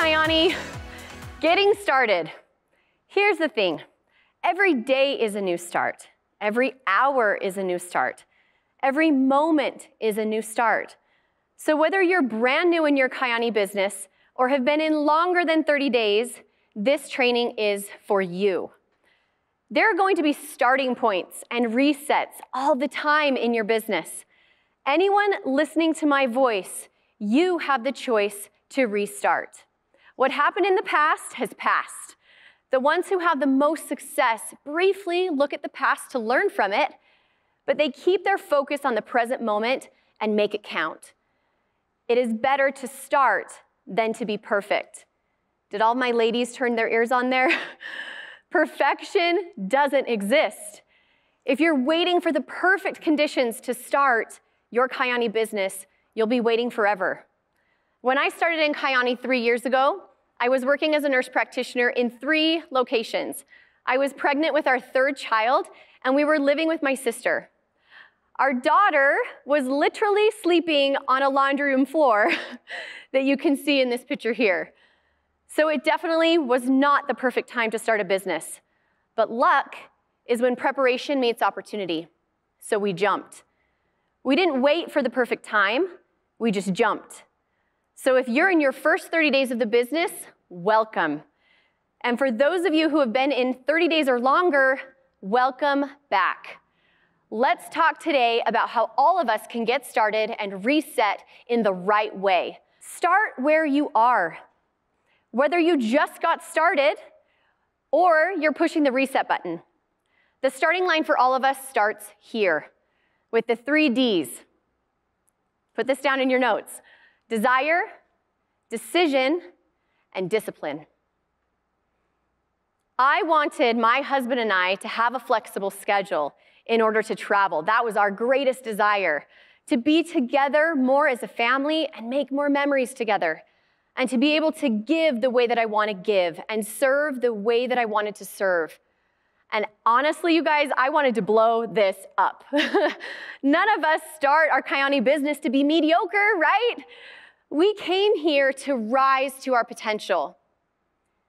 Kyäni. Getting started. Here's the thing. Every day is a new start. Every hour is a new start. Every moment is a new start. So whether you're brand new in your Kyäni business or have been in longer than 30 days, this training is for you. There are going to be starting points and resets all the time in your business. Anyone listening to my voice, you have the choice to restart. What happened in the past has passed. The ones who have the most success briefly look at the past to learn from it, but they keep their focus on the present moment and make it count. It is better to start than to be perfect. Did all my ladies turn their ears on there? Perfection doesn't exist. If you're waiting for the perfect conditions to start your Kyäni business, you'll be waiting forever. When I started in Kyäni 3 years ago, I was working as a nurse practitioner in 3 locations. I was pregnant with our 3rd child, and we were living with my sister. Our daughter was literally sleeping on a laundry room floor that you can see in this picture here. So it definitely was not the perfect time to start a business. But luck is when preparation meets opportunity. So we jumped. We didn't wait for the perfect time, we just jumped. So if you're in your first 30 days of the business, welcome. And for those of you who have been in 30 days or longer, welcome back. Let's talk today about how all of us can get started and reset in the right way. Start where you are. Whether you just got started or you're pushing the reset button. The starting line for all of us starts here with the 3 Ds. Put this down in your notes. Desire, decision, and discipline. I wanted my husband and I to have a flexible schedule in order to travel. That was our greatest desire, to be together more as a family and make more memories together, and to be able to give the way that I want to give and serve the way that I wanted to serve. And honestly, you guys, I wanted to blow this up. None of us start our Kyäni business to be mediocre, right? We came here to rise to our potential.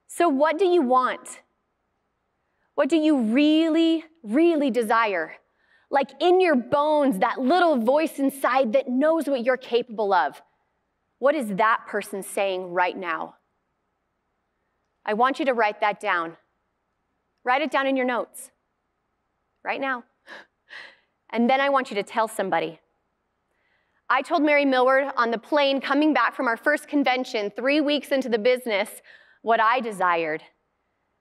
So what do you want? What do you really, really desire? Like in your bones, that little voice inside that knows what you're capable of. What is that person saying right now? I want you to write that down. Write it down in your notes, right now. And then I want you to tell somebody. I told Mary Millward on the plane coming back from our first convention 3 weeks into the business what I desired.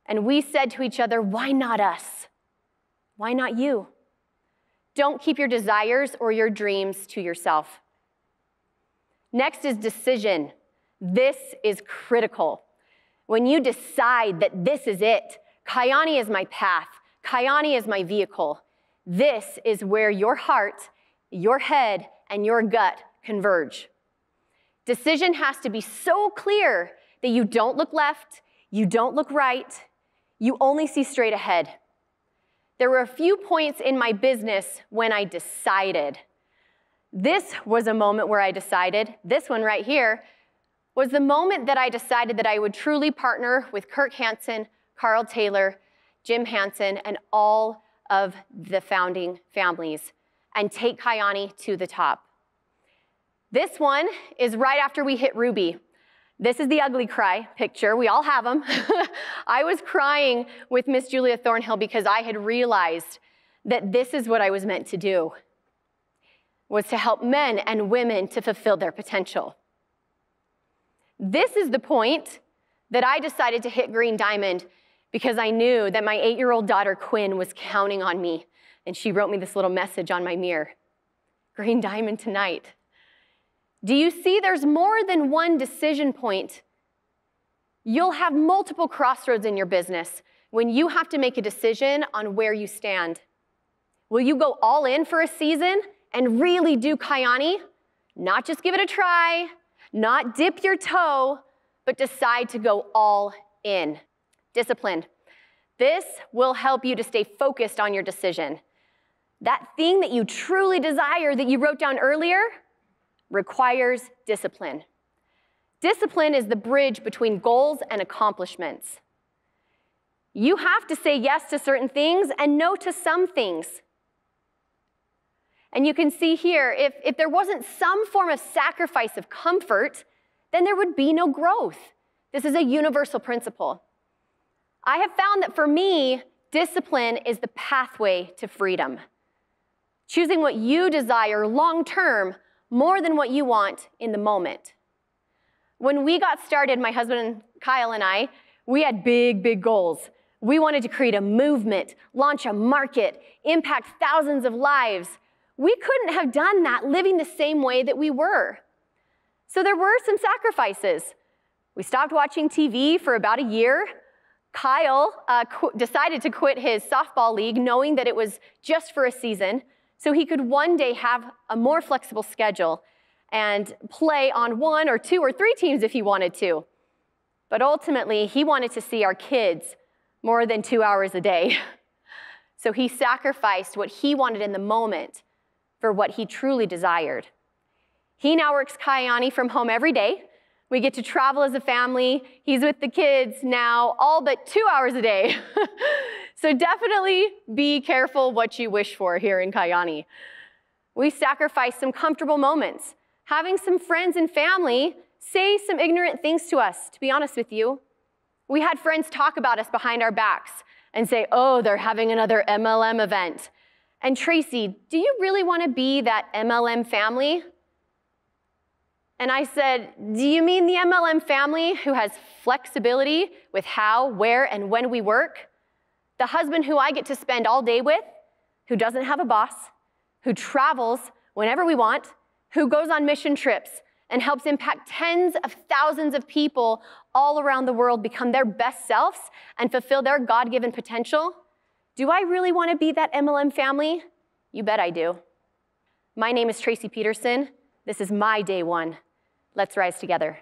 And we said to each other, why not us? Why not you? Don't keep your desires or your dreams to yourself. Next is decision. This is critical. When you decide that this is it, Kyäni is my path, Kyäni is my vehicle, this is where your heart, your head, and your gut converge. Decision has to be so clear that you don't look left, you don't look right, you only see straight ahead. There were a few points in my business when I decided. This was a moment where I decided, this one right here, was the moment that I decided that I would truly partner with Kirk Hansen, Carl Taylor, Jim Hansen, and all of the founding families and take Kyäni to the top. This one is right after we hit Ruby. This is the ugly cry picture. We all have them. I was crying with Miss Julia Thornhill because I had realized that this is what I was meant to do, was to help men and women to fulfill their potential. This is the point that I decided to hit Green Diamond because I knew that my 8-year-old daughter, Quinn, was counting on me, and she wrote me this little message on my mirror. Green Diamond tonight. Do you see there's more than one decision point? You'll have multiple crossroads in your business when you have to make a decision on where you stand. Will you go all in for a season and really do Kyäni? Not just give it a try, not dip your toe, but decide to go all in. Discipline. This will help you to stay focused on your decision. That thing that you truly desire that you wrote down earlier requires discipline. Discipline is the bridge between goals and accomplishments. You have to say yes to certain things and no to some things. And you can see here, if there wasn't some form of sacrifice of comfort, then there would be no growth. This is a universal principle. I have found that for me, discipline is the pathway to freedom. Choosing what you desire long-term more than what you want in the moment. When we got started, my husband Kyle and I, we had big, big goals. We wanted to create a movement, launch a market, impact thousands of lives. We couldn't have done that living the same way that we were. So there were some sacrifices. We stopped watching TV for about a year. Kyle decided to quit his softball league knowing that it was just for a season so he could one day have a more flexible schedule and play on 1 or 2 or 3 teams if he wanted to. But ultimately, he wanted to see our kids more than 2 hours a day. So he sacrificed what he wanted in the moment for what he truly desired. He now works Kyäni from home every day. We get to travel as a family. He's with the kids now all but 2 hours a day. So definitely be careful what you wish for here in Kyäni. We sacrifice some comfortable moments, having some friends and family say some ignorant things to us, to be honest with you. We had friends talk about us behind our backs and say, oh, they're having another MLM event. And Tracy, do you really want to be that MLM family? And I said, do you mean the MLM family who has flexibility with how, where, and when we work? The husband who I get to spend all day with, who doesn't have a boss, who travels whenever we want, who goes on mission trips and helps impact tens of thousands of people all around the world become their best selves and fulfill their God-given potential? Do I really want to be that MLM family? You bet I do. My name is Tracy Peterson. This is my day one. Let's rise together.